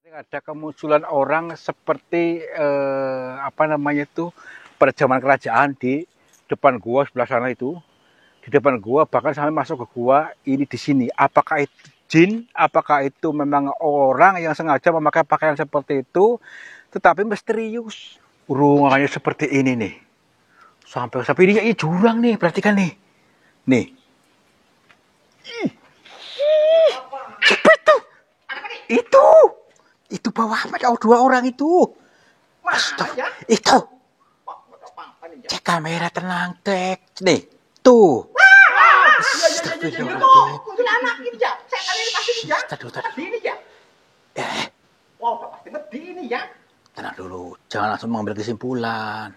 Ada kemunculan orang seperti apa namanya itu pada zaman kerajaan di depan gua sebelah sana itu, di depan gua bahkan sampai masuk ke gua ini di sini. Apakah itu jin? Apakah itu memang orang yang sengaja memakai pakaian seperti itu? Tetapi misterius. Ruangannya seperti ini nih. Sampai ini jurang nih, perhatikan nih. Nih. Siapa itu? Itu bawah ada dua orang itu. Astaga, itu. Cek kamera tenang, cek. Nih, tuh. Kuntilanak ini ya. Saya kali ini pasti ya. Tadi ini ya. Wow, pasti tadi ini ya. Tenang dulu, jangan langsung mengambil kesimpulan.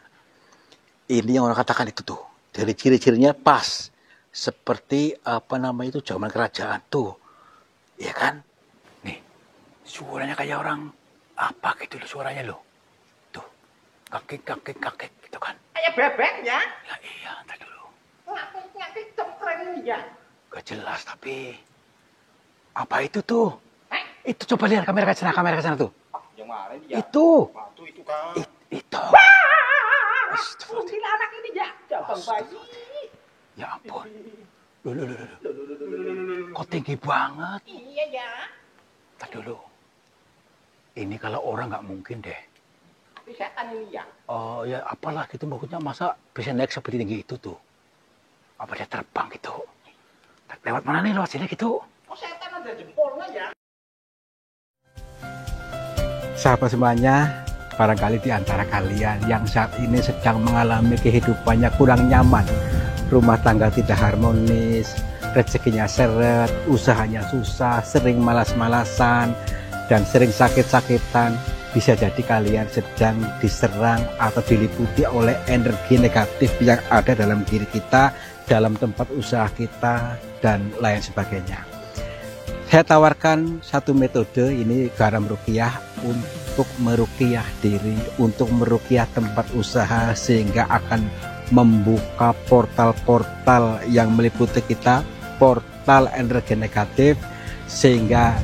Ini yang orang katakan itu tuh. Dari ciri-cirinya pas. Seperti apa namanya itu zaman kerajaan tuh. Iya kan? Nih, suaranya kayak orang apa gitu loh suaranya loh. Tuh, kakek gitu kan. Kayak bebek ya. Ya iya, ntar dulu. Ngakik cempreng ini ya. Gak jelas tapi apa itu tuh? Itu coba lihat kamera ke sana tuh. Yang mana ini ya? Itu. Itu kan. Itu. Kuntilanak ini ya. Jabang bayi. Ya ampun. Loh. Kok tinggi banget? Iya ya. Ntar dulu. Ini kalau orang nggak mungkin deh. Setan ini ya. Oh ya apalah gitu maksudnya masa bisa naik seperti tinggi itu tuh. Apa dia terbang gitu? Lewat mana nih lewat sini gitu? Oh setan ada jempolnya ya. Sahabat semuanya, barangkali di antara kalian yang saat ini sedang mengalami kehidupannya kurang nyaman, rumah tangga tidak harmonis, rezekinya seret, usahanya susah, sering malas-malasan, dan sering sakit-sakitan, bisa jadi kalian sedang diserang atau diliputi oleh energi negatif yang ada dalam diri kita, dalam tempat usaha kita, dan lain sebagainya. Saya tawarkan satu metode, ini garam ruqyah untuk meruqyah diri, untuk meruqyah tempat usaha sehingga akan membuka portal-portal yang meliputi kita, portal energi negatif, sehingga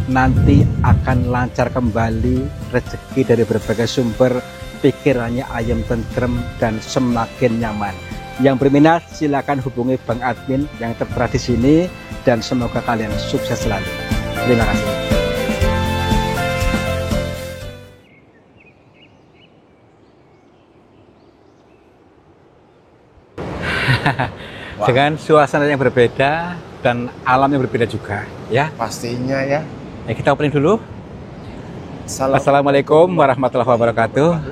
nanti akan lancar kembali rezeki dari berbagai sumber, pikirannya ayam tentrem dan semakin nyaman. Yang berminat silakan hubungi Bang Admin yang tertera di sini dan semoga kalian sukses selalu. Terima kasih. Dengan suasana yang berbeda dan alam yang berbeda juga, ya. Pastinya ya. Kita opening dulu. Assalamualaikum warahmatullahi wabarakatuh.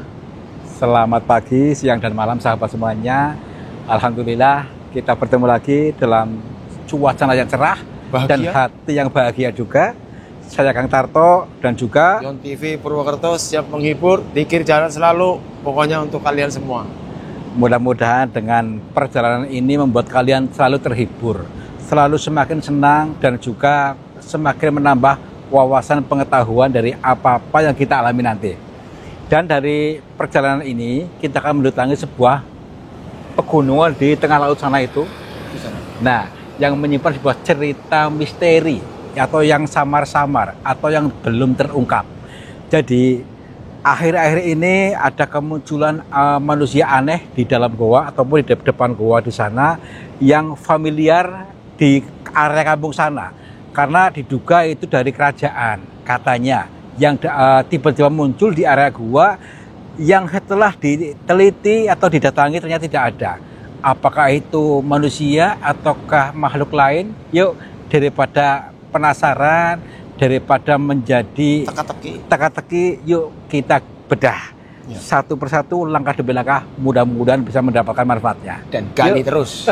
Selamat pagi, siang, dan malam sahabat semuanya. Alhamdulillah kita bertemu lagi dalam cuaca yang cerah bahagia, dan hati yang bahagia juga. Saya Kang Tarto dan juga Yon TV Purwokerto siap menghibur, dikir jalan selalu, pokoknya untuk kalian semua. Mudah-mudahan dengan perjalanan ini membuat kalian selalu terhibur, selalu semakin senang dan juga semakin menambah wawasan pengetahuan dari apa-apa yang kita alami nanti. Dan dari perjalanan ini kita akan mendatangi sebuah pegunungan di tengah laut sana itu. Nah, yang menyimpan sebuah cerita misteri atau yang samar-samar atau yang belum terungkap. Jadi akhir-akhir ini ada kemunculan manusia aneh di dalam goa ataupun di depan goa di sana yang familiar di area kampung sana, karena diduga itu dari kerajaan katanya, yang tiba-tiba muncul di area gua yang setelah diteliti atau didatangi ternyata tidak ada. Apakah itu manusia ataukah makhluk lain? Yuk, daripada penasaran, daripada menjadi teka-teki, yuk kita bedah ya. Satu persatu, langkah demi langkah, mudah-mudahan bisa mendapatkan manfaatnya. Dan gali terus.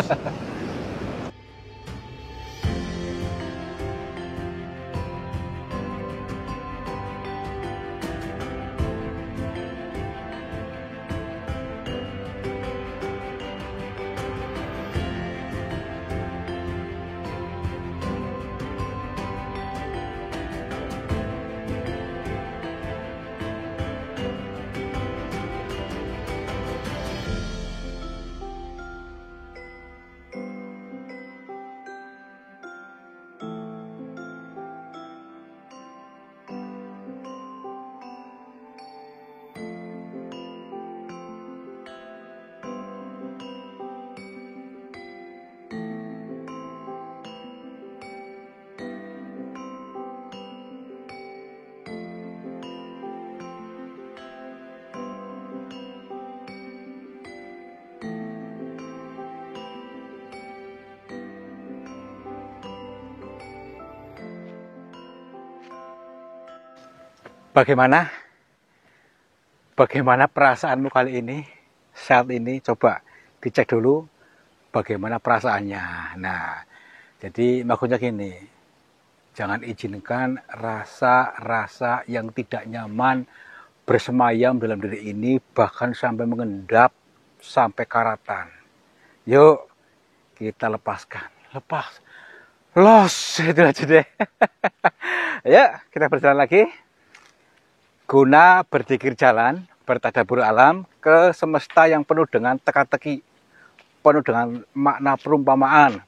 Bagaimana? Bagaimana perasaanmu kali ini? Saat ini coba dicek dulu bagaimana perasaannya. Nah, jadi maksudnya gini, jangan izinkan rasa-rasa yang tidak nyaman bersemayam dalam diri ini, bahkan sampai mengendap sampai karatan. Yuk, kita lepaskan. Lepas. Los, itu aja deh. Ayo, kita berjalan lagi. Guna berzikir jalan, bertadabur alam ke semesta yang penuh dengan teka-teki, penuh dengan makna perumpamaan.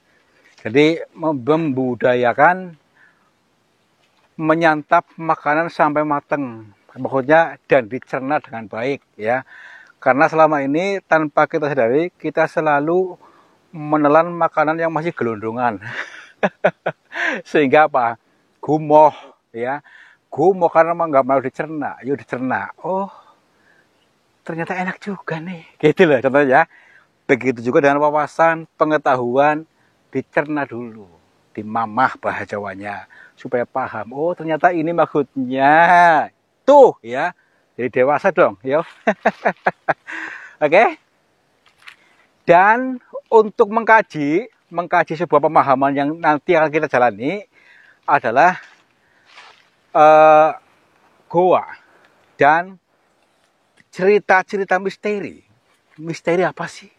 Jadi membudayakan menyantap makanan sampai mateng, maksudnya dan dicerna dengan baik ya. Karena selama ini tanpa kita sadari kita selalu menelan makanan yang masih gelondongan. Sehingga apa? Gumoh ya. Gumoh karena nggak mau dicerna, yuk dicerna. Oh, ternyata enak juga nih. Gitu loh contohnya. Begitu juga dengan wawasan, pengetahuan, dicerna dulu, dimamah bahasa Jawanya, supaya paham. Oh, ternyata ini maksudnya. Tuh ya. Jadi dewasa dong, ya. Oke. Dan untuk mengkaji sebuah pemahaman yang nanti akan kita jalani adalah goa dan cerita-cerita misteri. Misteri apa sih?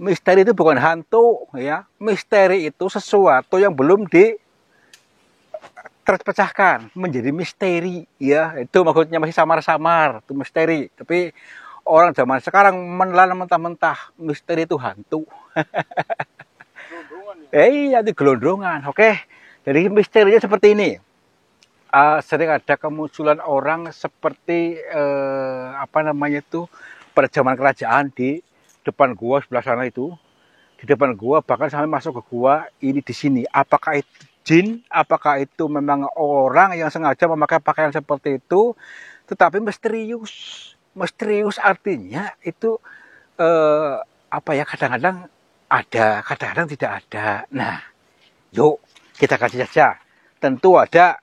Misteri itu bukan hantu ya. Misteri itu sesuatu yang belum terpecahkan menjadi misteri ya. Itu maksudnya masih samar-samar, itu misteri. Tapi orang zaman sekarang menelan mentah-mentah misteri itu hantu. Iya, itu gelondongan. Oke. Jadi misterinya seperti ini. Sering ada kemunculan orang seperti apa namanya itu pada zaman kerajaan di depan gua sebelah sana itu, di depan gua bahkan sampai masuk ke gua ini di sini. Apakah itu jin? Apakah itu memang orang yang sengaja memakai pakaian seperti itu? Tetapi misterius, misterius artinya itu apa ya, kadang-kadang ada, kadang-kadang tidak ada. Nah, yuk kita kasih saja. Tentu ada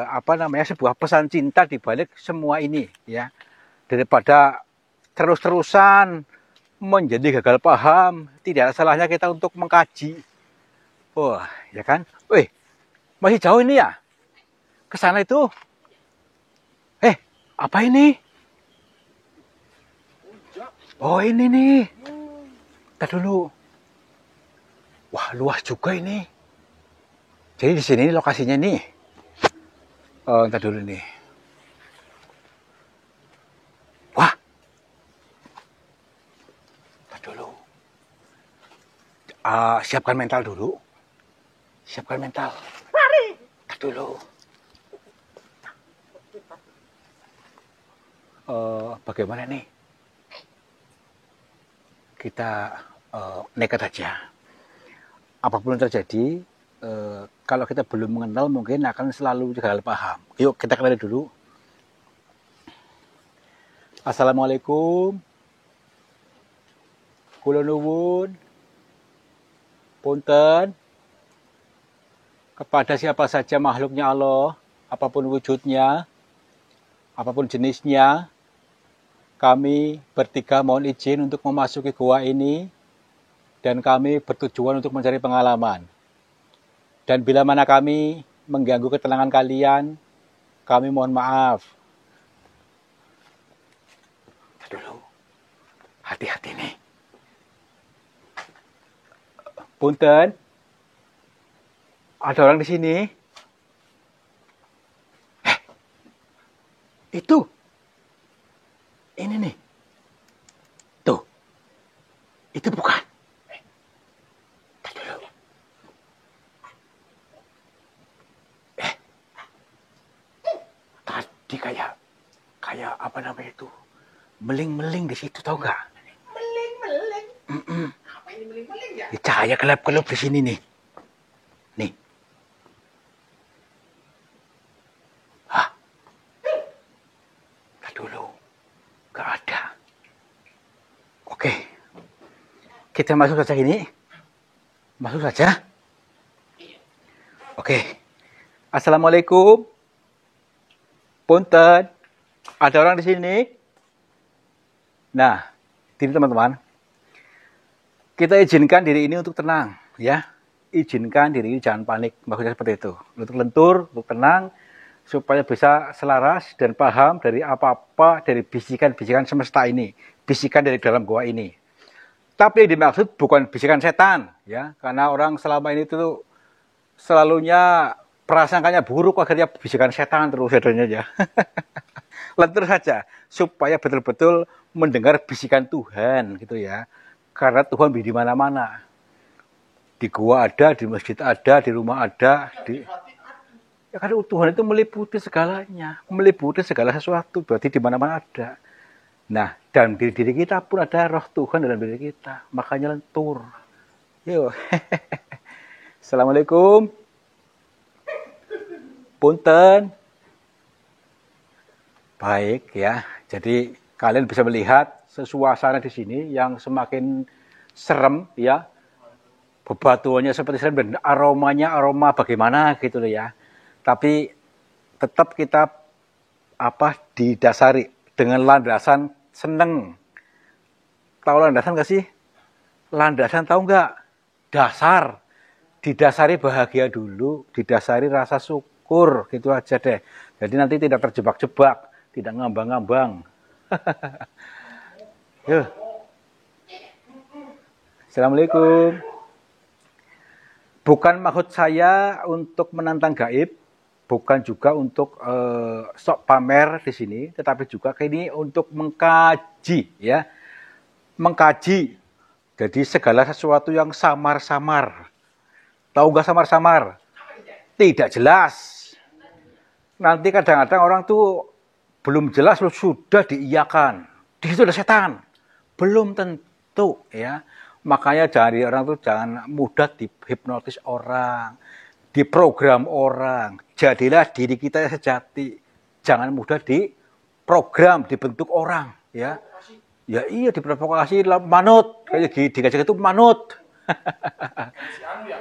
apa namanya, sebuah pesan cinta di balik semua ini ya, daripada terus-terusan menjadi gagal paham. Tidak ada salahnya kita untuk mengkaji. Wah, ya kan? Wih, masih jauh ini ya ke sana itu. Apa ini? Oh, ini nih. Kita dulu. Wah, luas juga ini. Jadi di sini lokasinya nih. Ntar dulu nih. Wah. Ntar dulu. Siapkan mental dulu. Siapkan mental. Lari. Ntar dulu. Bagaimana nih? Kita nekat aja. Apapun yang terjadi, kalau kita belum mengenal mungkin akan selalu gagal paham. Yuk kita kenali dulu. Assalamualaikum. Kula nuwun. Punten. Kepada siapa saja makhluknya Allah, apapun wujudnya, apapun jenisnya, kami bertiga mohon izin untuk memasuki gua ini, dan kami bertujuan untuk mencari pengalaman. Dan bila mana kami mengganggu ketenangan kalian, kami mohon maaf. Dulu, hati-hati nih. Punten, ada orang di sini. Itu, ini nih. Tuh, itu bukan. Tadi kayak apa namanya itu, meling-meling di situ, tau nggak? Meling-meling. Apa ini meling-meling ya? Cahaya gelap-gelap di sini nih. Nih. Dulu, nggak ada. Oke, kita masuk saja ini. Masuk saja. Oke. Assalamualaikum. Punten, ada orang di sini. Nah, ini teman-teman, kita izinkan diri ini untuk tenang, ya. Izinkan diri ini jangan panik, maksudnya seperti itu. Untuk lentur, untuk tenang, supaya bisa selaras dan paham dari apa-apa dari bisikan-bisikan semesta ini, bisikan dari dalam gua ini. Tapi yang dimaksud bukan bisikan setan, ya, karena orang selama ini tuh selalunya prasangkanya buruk, akhirnya bisikan setan terus adanya ya. Lentur saja supaya betul-betul mendengar bisikan Tuhan gitu ya. Karena Tuhan di mana-mana. Di gua ada, di masjid ada, di rumah ada, ya karena Tuhan itu meliputi segalanya, meliputi segala sesuatu, berarti di mana-mana ada. Nah, dalam diri kita pun ada roh Tuhan dalam diri kita, makanya lentur. Yuk. Assalamualaikum. Punten. Baik ya, jadi kalian bisa melihat suasana di sini yang semakin serem ya. Bebatuannya seperti serem dan aromanya aroma bagaimana gitu loh ya. Tapi tetap kita didasari dengan landasan seneng. Tahu landasan gak sih? Landasan tahu nggak? Dasar. Didasari bahagia dulu, didasari rasa syukur gitu aja deh. Jadi nanti tidak terjebak-jebak, tidak ngambang-ngambang. Yuk. Assalamualaikum. Bukan maksud saya untuk menantang gaib, bukan juga untuk sok pamer di sini, tetapi juga ini untuk mengkaji, ya, mengkaji. Jadi segala sesuatu yang samar-samar, tahu nggak samar-samar? Tidak jelas. Nanti kadang-kadang orang tuh belum jelas sudah diiyakan, di situ ada setan, belum tentu, ya. Makanya dari orang tuh jangan mudah dihipnotis orang, diprogram orang. Jadilah diri kita yang sejati. Jangan mudah diprogram, dibentuk orang, ya. Ya iya, diprovokasi manut, kayak dikasih itu manut.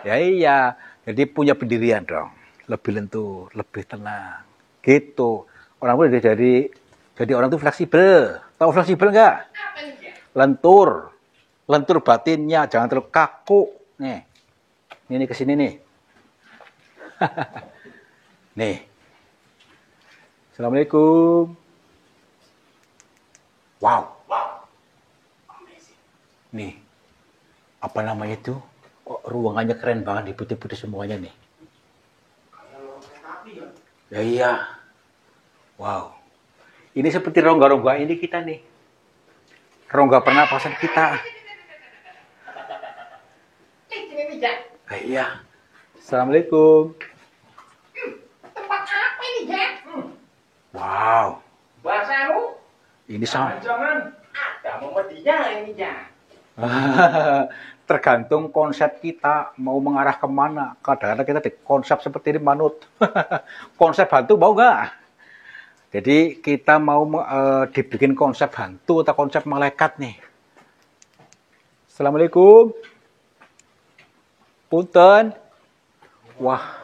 Ya iya, jadi punya pendirian dong, lebih lentur, lebih tenang, gitu. Orang pun jadi orang tuh fleksibel. Tahu fleksibel nggak? Lentur. Lentur batinnya, jangan terlalu kaku. Nih, ini kesini nih. Nih. Assalamualaikum. Wow. Nih, apa namanya itu? Kok ruangannya keren banget, diputih-putih semuanya nih. Ya iya. Wow. Ini seperti rongga-rongga ini kita nih. Rongga pernapasan kita. Iya. Assalamualaikum. Tempat apa ini, Jack? Wow. Bahasamu? Ini sama. Jangan. Ada memedinya ini, Jack. Tergantung konsep kita mau mengarah kemana. Kadang-kadang kita di konsep seperti ini manut. Konsep hantu mau nggak? Jadi kita mau dibikin konsep hantu atau konsep malaikat nih. Assalamualaikum. Punten. Wah.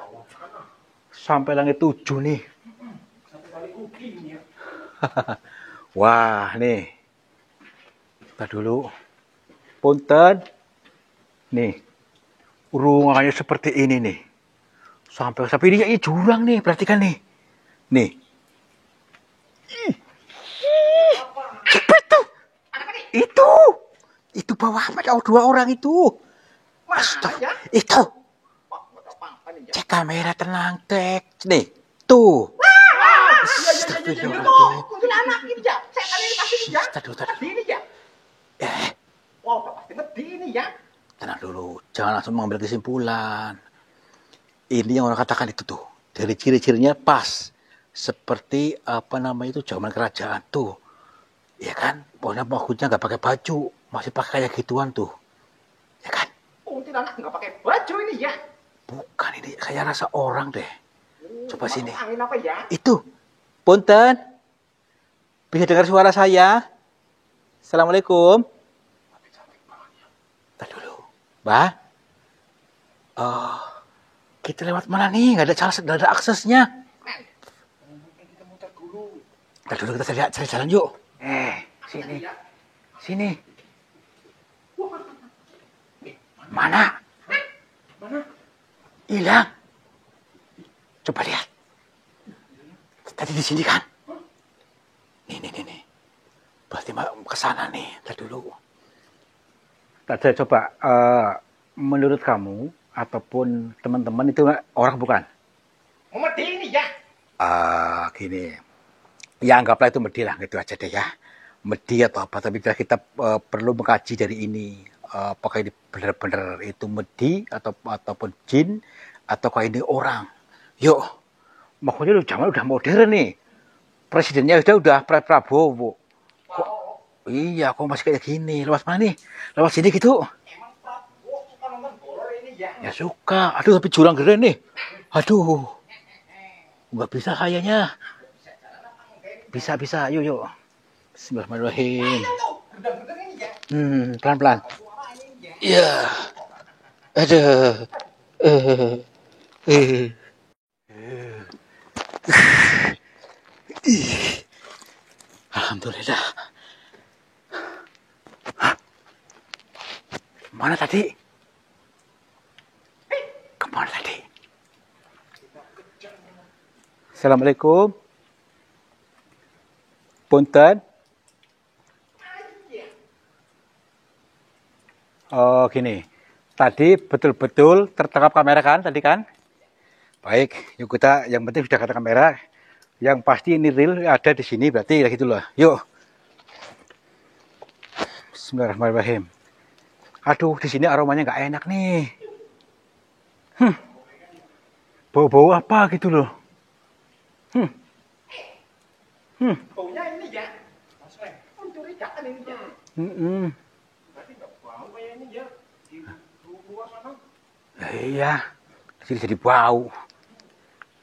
Sampai langit 7 nih. Wah, nih. Kita dulu. Punten. Nih. Ruangannya seperti ini nih. Sampai ini jurang nih, perhatikan nih. Nih. Siapa itu? Itu bawah ada 2 orang itu. Astaga, itu. Cek kamera, tenang, cek. Nih, tuh. Astagfirullahaladzim. Kuntilanak ini, Jack. Saya kali ini pasti Jack. Tadi ini, Jack. Wow, pasti ngedi ini, ya. Tenang dulu, jangan langsung mengambil kesimpulan. Ini yang orang katakan itu tuh. Dari ciri-cirinya pas. Seperti apa namanya itu zaman kerajaan tuh. Ya kan? Pokoknya penghuninya nggak pakai baju. Masih pakai kayak gituan tuh. Ya kan? Kuntilanak nggak pakai baju ini, ya. Bukan, ini kayak rasa orang deh. Coba sini. Angin apa, ya? Itu. Punten. Bisa dengar suara saya? Assalamualaikum. Tadi dulu. Mbak. Oh, kita lewat mana nih? Nggak ada aksesnya. Mungkin kita muter dulu. Ntar dulu kita cari jalan yuk. Sini. Sini. Mana? Mana? Hilang. Coba lihat. Tadi di sini kan? Nih. Berarti ke sana nih. Ntar dulu. Tadi coba, menurut kamu ataupun teman-teman itu orang bukan? Medi ini ya. Gini. Ya anggaplah itu medi lah, gitu aja deh ya. Medi atau apa, tapi kita perlu mengkaji dari ini. Apakah ini benar-benar itu medi ataupun jin ataukah ini orang? Yuk, makanya zaman udah modern nih. Presidennya udah Prabowo. Iya, kok masih kayak gini? Lewat mana nih? Lewat sini gitu? Emang Prabowo suka nonton horor ini ya. Ya suka. Aduh, tapi jurang gede nih. Aduh, nggak bisa kayaknya. Bisa. Yuk. Bismillahirrahmanirrahim. Gedang-gedang ini ya. Pelan-pelan. Suara ini ya. Iya. Aduh. Alhamdulillah. Hah? Mana tadi? Kemana tadi? Assalamualaikum. Punten. Oh gini. Tadi betul-betul tertangkap kamera kan tadi kan? Baik, yuk kita yang penting sudah kata kamera. Yang pasti ini real ada di sini berarti ya gitu loh. Yuk. Bismillahirrahmanirrahim. Aduh, di sini aromanya nggak enak nih. Bau-bau apa gitu loh. Baunya ini ya. Mas Reng, mencurigakan ini ya. Berarti nggak bau kayak ini ya. Di luar sana. Iya, di sini jadi bau.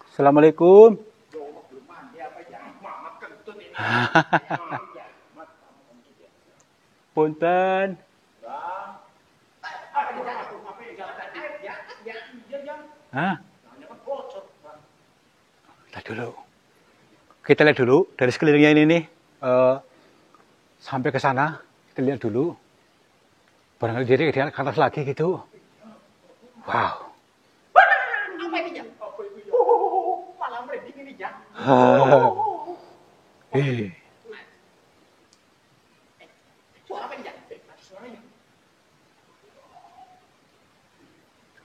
Assalamualaikum. Belum mandi apa ya? Mamat kentut ini. Punten. Hah? Lihat dulu. Kita lihat dulu dari sekelilingnya ini nih. Sampai ke sana, kita lihat dulu. Barangkali dia ke atas lagi gitu. Wow. Apa ini ya? Malah merinding ini ya. Suara apa ini ya? Suaranya.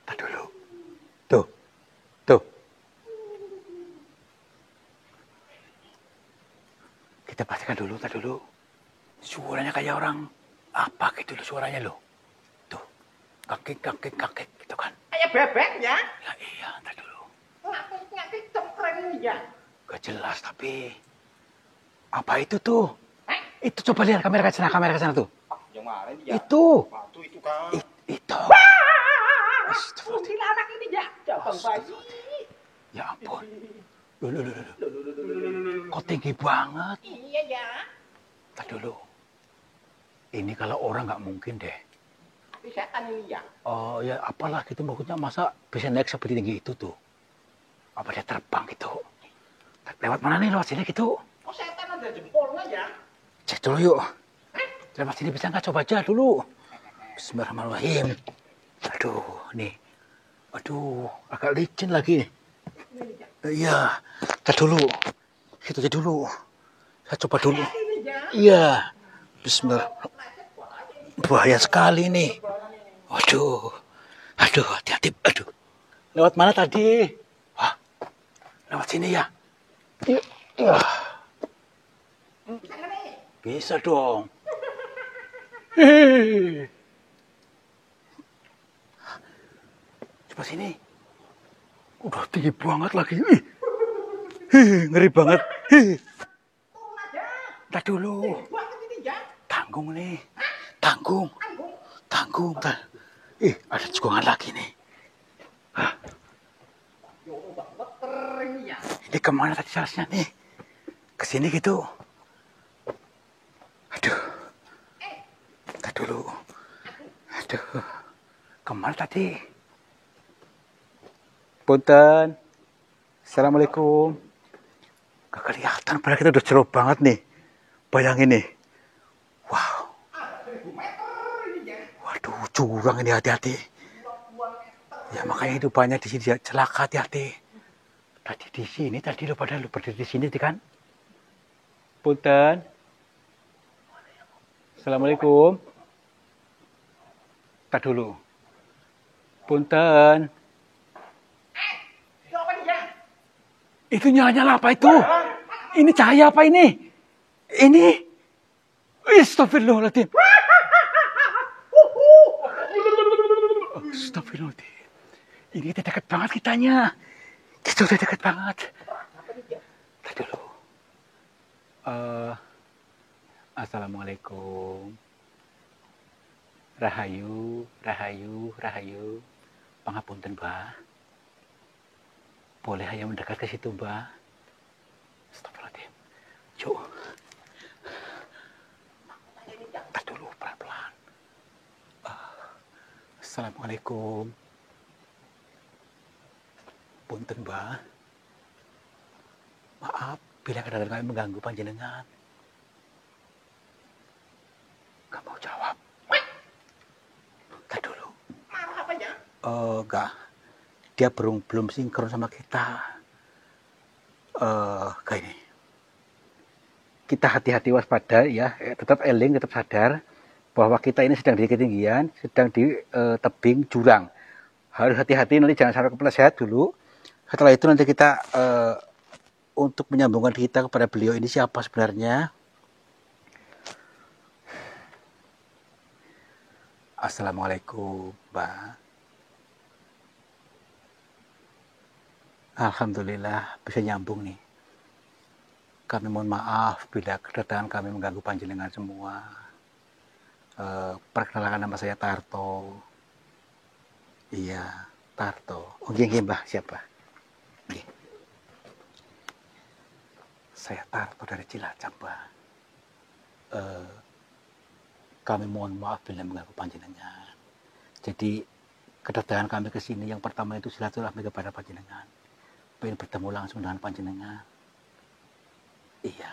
Lihat dulu. Tuh. Kita pastikan dulu, lihat dulu. Suaranya kayak orang apa gitu loh suaranya loh. Tuh. Kakek gitu kan. Kayak bebek ya. Ya iya, lihat dulu. Ngakik cempreng ini ya. Gak jelas tapi apa itu tuh? Itu coba lihat kamera ke sana tuh. Yang mana ini ya? Itu. Batu itu kan. Itu. Mungkin anak ini ya. Jabang bayi. Ya ampun. Loh. Kok tinggi banget? Iya ya. Lihat dulu. Ini kalau orang nggak mungkin deh. Tapi setan ini ya. Oh ya apalah gitu maksudnya masa bisa naik seperti tinggi itu tuh. Apa dia terbang gitu? Lewat mana nih? Lewat sini gitu? Oh setan ada jempolnya ya. Cek dulu yuk. Lewat sini bisa nggak? Coba aja dulu. Bismillahirrahmanirrahim. Aduh, nih. Aduh, agak licin lagi. Iya, kita dulu. Situ aja dulu. Saya coba dulu. Iya. Bismillah. Bahaya sekali nih. Aduh, hati-hati. Aduh. Lewat mana tadi? Wah, lewat sini ya. Iya. Bisa dong. Coba sini. Udah tinggi banget lagi. Ngeri banget. Ntar dulu. Tanggung nih. Tanggung. Ada cekungan lagi nih. Ini kemana tadi jalannya nih? Kesini gitu. Aduh. Ntar dulu. Aduh. Kemana tadi? Punten. Assalamualaikum. Gak kelihatan, padahal kita udah jauh banget nih. Bayangin nih. Wow. Waduh, curang ini, hati-hati. Ya makanya itu banyak di sini celaka, hati-hati. Tadi di sini, tadi lo pada lu berdiri di sini kan? Punten. Assalamualaikum. Tak dulu. Punten. Itu nyala-nyala apa itu? Ini cahaya apa ini? Ini? Astagfirullahaladzim. Astagfirullahaladzim. Ini kita dekat banget kitanya. Kita udah dekat banget. Tadi dulu. Assalamualaikum. Rahayu, rahayu, rahayu. Pangapunten, Mbah. Boleh hanya mendekat ke situ, Mbah? Astagfirullahaladzim. Yuk. Tar dulu, pelan-pelan. Assalamualaikum. Punten, Mbah. Maaf, bila kadang kami mengganggu panjenengan. Gak mau jawab. Tar dulu. Marah apa ya? Enggak. Dia belum sinkron sama kita. Kayak ini. Kita hati-hati waspada ya, tetap eling, tetap sadar bahwa kita ini sedang di ketinggian, sedang di tebing jurang. Harus hati-hati, nanti jangan sampai kepleset dulu. Setelah itu nanti kita untuk menyambungkan kita kepada beliau ini siapa sebenarnya. Assalamualaikum, Mbak. Alhamdulillah bisa nyambung nih. Kami mohon maaf bila kedatangan kami mengganggu panjenengan semua. Perkenalkan nama saya Tarto. Iya, Tarto. Oh, gini, Mbah, siapa? Gini. Saya Tarto dari Cilacap, Mbah. Kami mohon maaf bila mengganggu panjenengan. Jadi kedatangan kami ke sini yang pertama itu silaturahmi kepada panjenengan. Pengen bertemu langsung dengan panjenengan. Iya.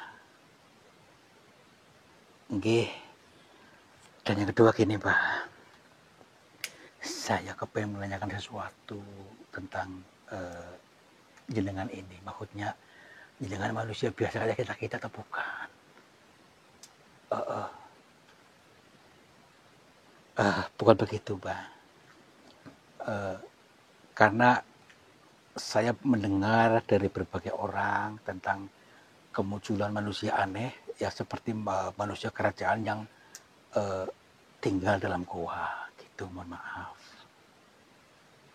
Nggih. Dan yang kedua gini, Mbak. Saya kepengen menanyakan sesuatu tentang jenengan ini. Maksudnya jenengan manusia biasa kayak kita atau bukan? Bukan begitu, Mbak. Karena saya mendengar dari berbagai orang tentang kemunculan manusia aneh, ya seperti manusia kerajaan yang tinggal dalam goa, gitu. Mohon maaf.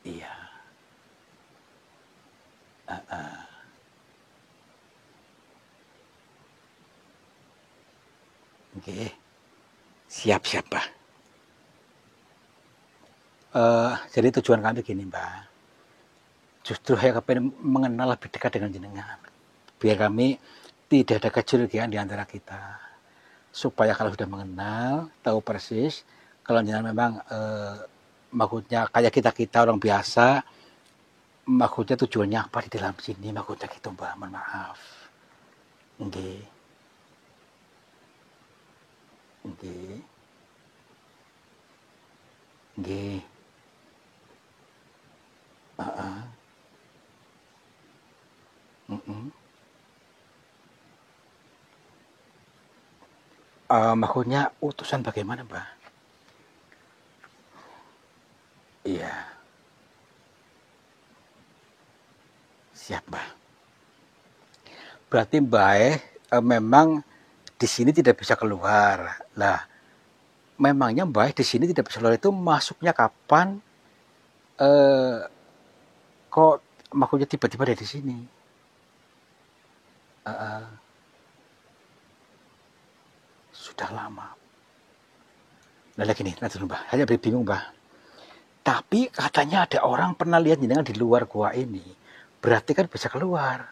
Iya. Oke. Siap-siap, Mbak. Jadi tujuan kami gini, Mbak. Justru saya kepengen mengenal lebih dekat dengan jenengan. Biar kami tidak ada kecurigaan di antara kita. Supaya kalau sudah mengenal, tahu persis, kalau jenengan memang maksudnya kayak kita orang biasa, maksudnya tujuannya apa di dalam sini, maksudnya gitu, Mbak. Mohon maaf. Nggih. Nggih. Nggih. Maksudnya utusan bagaimana, Mbak? Iya. Siap, Mbak. Berarti Mbak memang di sini tidak bisa keluar. Lah, memangnya Mbak di sini tidak bisa keluar itu masuknya kapan? Kok maksudnya tiba-tiba ada di sini? Sudah lama. Nah, lagi nih, nanti dulu, Mbak. Saya bingung, Mbak. Tapi katanya ada orang pernah lihat jenengan di luar gua ini. Berarti kan bisa keluar.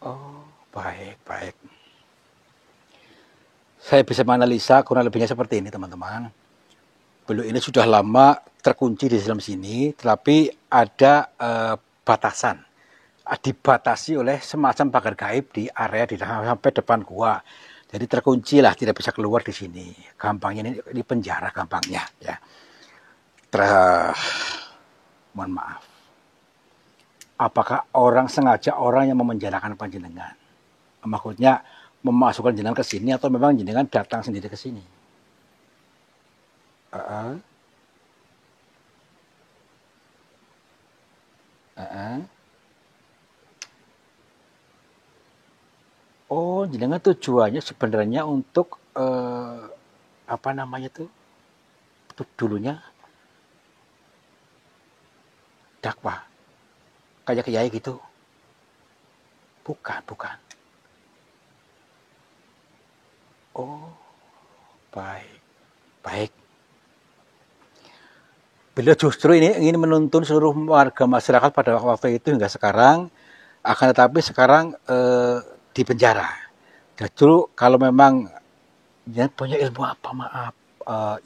Oh, baik. Saya bisa menganalisa kurang lebihnya seperti ini, teman-teman. beliau ini sudah lama terkunci di dalam sini, tetapi ada batasan, dibatasi oleh semacam pagar gaib di area di sampai depan gua. Jadi terkunci lah, tidak bisa keluar di sini. Gampangnya ini penjara gampangnya ya. Mohon maaf. Apakah orang sengaja orang yang memenjarakan panjenengan? Maksudnya memasukkan jenengan ke sini atau memang jenengan datang sendiri ke sini? Oh, jenengan tujuannya sebenarnya untuk apa namanya tuh? Dulunya dakwah, kayak kiai gitu. Bukan, bukan. Oh, baik, baik. Beliau justru ini ingin menuntun seluruh warga masyarakat pada waktu itu hingga sekarang, akan tetapi sekarang di penjara. Justru kalau memang dia punya ilmu apa, maaf,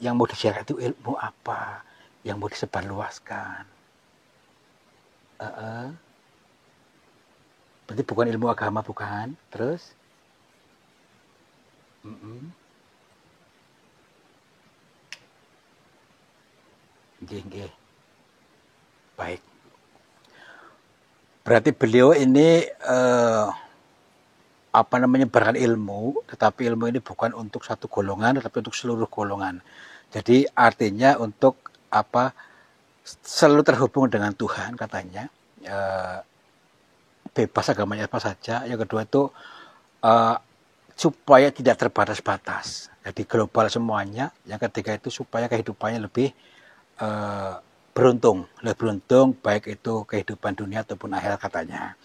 yang mau disiarkan itu ilmu apa, yang mau disebarluaskan. Berarti bukan ilmu agama, bukan? Terus? Nggih. Baik. Berarti beliau ini apa namanya, menyebarkan ilmu, tetapi ilmu ini bukan untuk satu golongan, tetapi untuk seluruh golongan. Jadi artinya untuk apa, selalu terhubung dengan Tuhan katanya, bebas agamanya apa saja. Yang kedua itu supaya tidak terbatas-batas, jadi global semuanya. Yang ketiga itu supaya kehidupannya lebih beruntung, baik itu kehidupan dunia ataupun akhirat katanya.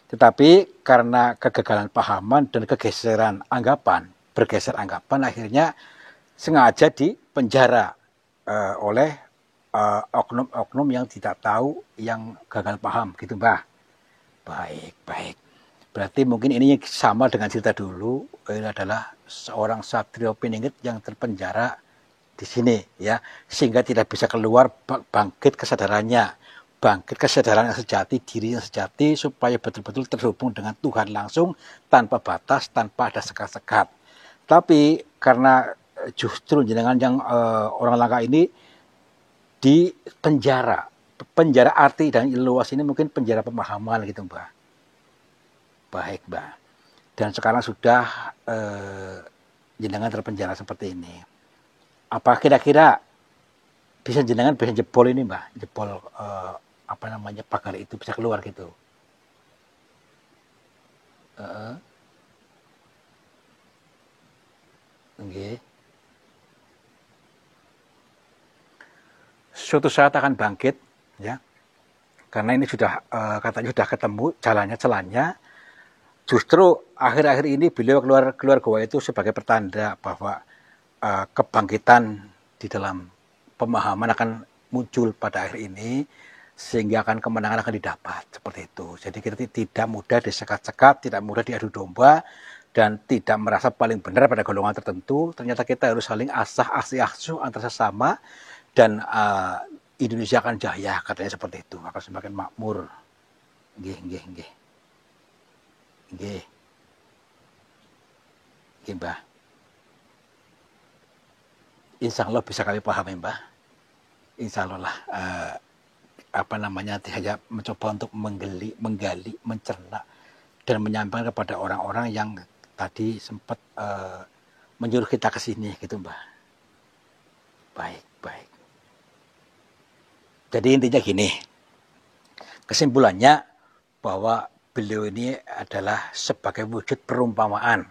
Tetapi karena kegagalan pahaman dan kegeseran anggapan, bergeser anggapan, akhirnya sengaja dipenjara oleh oknum-oknum yang tidak tahu, yang gagal paham, gitu Mbah. Baik. Berarti mungkin ini sama dengan cerita dulu, ini adalah seorang Satrio Piningit yang terpenjara di sini ya, sehingga tidak bisa keluar, bangkit kesadaran yang sejati, diri yang sejati, supaya betul-betul terhubung dengan Tuhan langsung, tanpa batas, tanpa ada sekat-sekat. Tapi karena justru jenengan yang orang langka ini di penjara arti dan luas ini mungkin penjara pemahaman gitu Mbak. Baik Mbak. Dan sekarang sudah jenengan terpenjara seperti ini. Apa kira-kira bisa jenengan bisa jebol ini Mbak, jebol apa namanya, pagar itu, bisa keluar gitu? Okay. Suatu saat akan bangkit ya, karena ini sudah katanya sudah ketemu jalannya, celahnya. Justru akhir-akhir ini beliau keluar goa itu sebagai pertanda bahwa kebangkitan di dalam pemahaman akan muncul pada akhir ini, sehingga akan kemenangan akan didapat, seperti itu. Jadi kita tidak mudah disekat-sekat, tidak mudah diadu domba, dan tidak merasa paling benar pada golongan tertentu. Ternyata kita harus saling asuh antar sesama, dan Indonesia akan jaya, katanya seperti itu, akan semakin makmur. Nggih, Mbah. Insya Allah bisa kami pahami Mbah. Insya Allah lah, apa namanya, hanya mencoba untuk menggali, mencerna, dan menyampaikan kepada orang-orang yang tadi sempat menyuruh kita ke sini gitu Mbah. Baik. Jadi intinya gini, kesimpulannya bahwa beliau ini adalah sebagai wujud perumpamaan,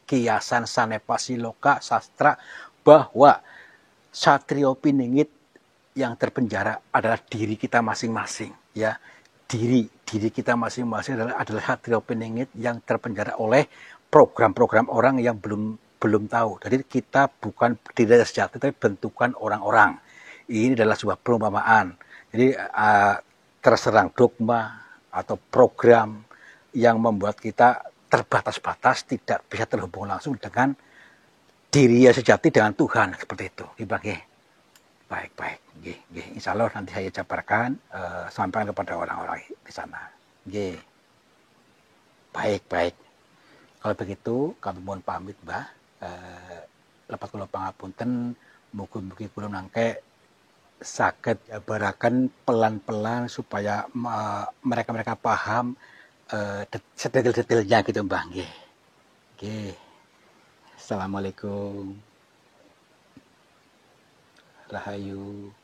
kiasan sanepasiloka sastra, bahwa Satrio Piningit yang terpenjara adalah diri kita masing-masing ya. Diri kita masing-masing adalah Satrio Piningit yang terpenjara oleh program-program orang yang belum tahu. Jadi kita bukan diri sejati, tapi bentukan orang-orang. Ini adalah sebuah perumpamaan. Jadi terserang dogma atau program yang membuat kita terbatas-batas, tidak bisa terhubung langsung dengan diri yang sejati, dengan Tuhan, seperti itu. Baik. Baik. Nggih. Insya Allah nanti saya jabarkan, sampaikan kepada orang-orang di sana. Nggih. Baik. Kalau begitu, kami mohon pamit, Mbah. Lepas kula pangapunten, mugi-mugi kula nangke saged jabaraken pelan-pelan supaya mereka paham sedetail-detailnya gitu, Mbah. Nggih. Assalamualaikum. Rahayu.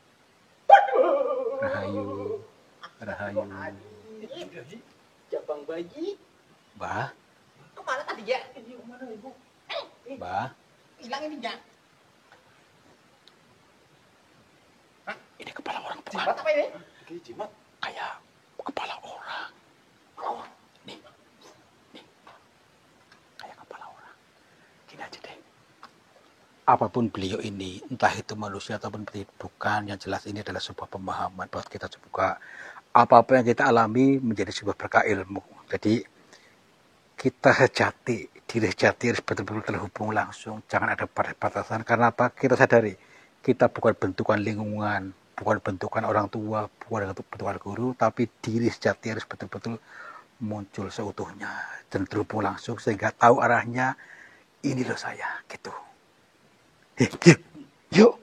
Jabang bayi. Mbah, Kemana tadi ya? Ini kemana ibu? Mbah, Hilang ini ya? ini kepala orang bukan? Jimat apa ini? Jimat. Kayak kepala orang. Nih. Kayak kepala orang. Gini aja deh. Apapun beliau ini, entah itu manusia ataupun bukan, yang jelas ini adalah sebuah pemahaman buat kita juga. Apa-apa yang kita alami menjadi sebuah berkah ilmu. Jadi kita diri sejati harus betul-betul terhubung langsung. Jangan ada batasan. Karena apa? Kita sadari, kita bukan bentukan lingkungan, bukan bentukan orang tua, bukan bentukan guru, tapi diri sejati harus betul-betul muncul seutuhnya dan terhubung langsung sehingga tahu arahnya. Ini loh saya, gitu. Yuk.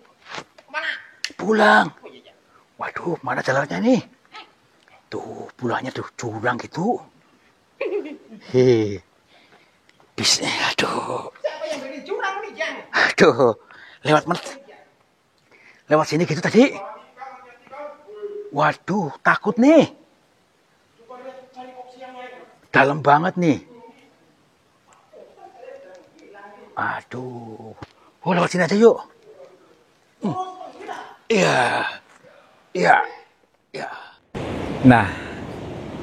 Kemana? Pulang. Oh iya. Waduh, mana jalannya nih? Tuh, pulangnya tuh curang gitu. Bisnya, aduh. Siapa yang beri curang nih, Jang? Aduh, lewat sini gitu tadi. Waduh, takut nih. Dalam banget nih. Aduh. Oh, lewat sini aja yuk. Iya. Nah,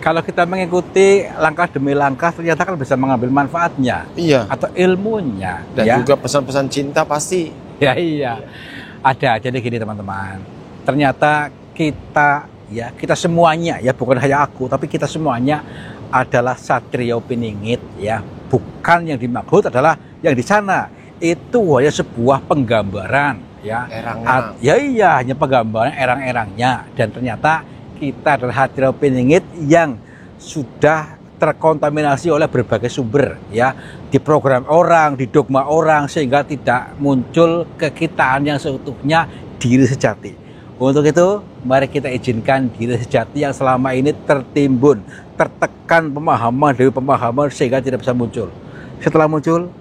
kalau kita mengikuti langkah demi langkah, ternyata kan bisa mengambil manfaatnya. Iya. Atau ilmunya. Dan ya. juga pesan-pesan cinta pasti. Ya iya. Ada. Jadi gini teman-teman. Ternyata kita semuanya, ya bukan hanya aku, tapi kita semuanya adalah Satrio Piningit, ya. Bukan yang dimaksud adalah yang di sana. Itu hanya sebuah penggambaran, ya. Erang-erang. Iya, hanya penggambaran erang-erangnya. Dan ternyata kita adalah Satrio Piningit yang sudah terkontaminasi oleh berbagai sumber, ya, di program orang, di dogma orang, sehingga tidak muncul kekitaan yang seutuhnya diri sejati. Untuk itu, mari kita izinkan diri sejati yang selama ini tertimbun, tertekan pemahaman demi pemahaman sehingga tidak bisa muncul. Setelah muncul,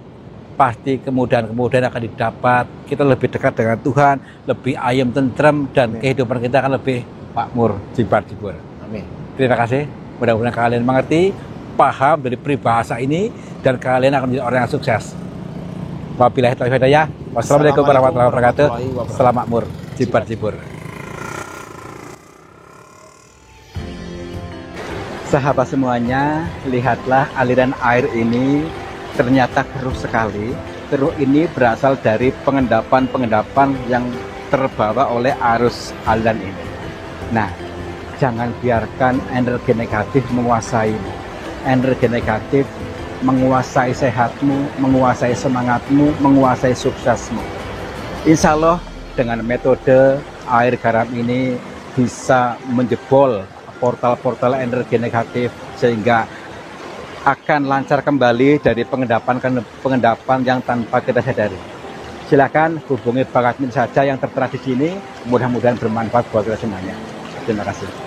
pasti kemudahan-kemudahan akan didapat. Kita lebih dekat dengan Tuhan, lebih ayem tentrem, dan kehidupan kita akan lebih makmur, jibar-jibur. Amin. Terima kasih. Mudah-mudahan kalian mengerti, paham dari peribahasa ini, dan kalian akan menjadi orang yang sukses. Wabillahi taufiq wal hidayah. Wassalamualaikum warahmatullahi wabarakatuh. Selamat makmur, jibar-jibur. Sahabat semuanya, lihatlah aliran air ini ternyata keruh sekali. Keruh ini berasal dari pengendapan-pengendapan yang terbawa oleh arus aliran ini. Nah, jangan biarkan energi negatif menguasaimu. Energi negatif menguasai sehatmu, menguasai semangatmu, menguasai suksesmu. Insya Allah dengan metode air garam ini bisa menjebol portal-portal energi negatif sehingga akan lancar kembali dari pengendapan yang tanpa kita sadari. Silakan hubungi Bakat Min saja yang tertera di sini. Mudah-mudahan bermanfaat buat kita semuanya. Terima kasih.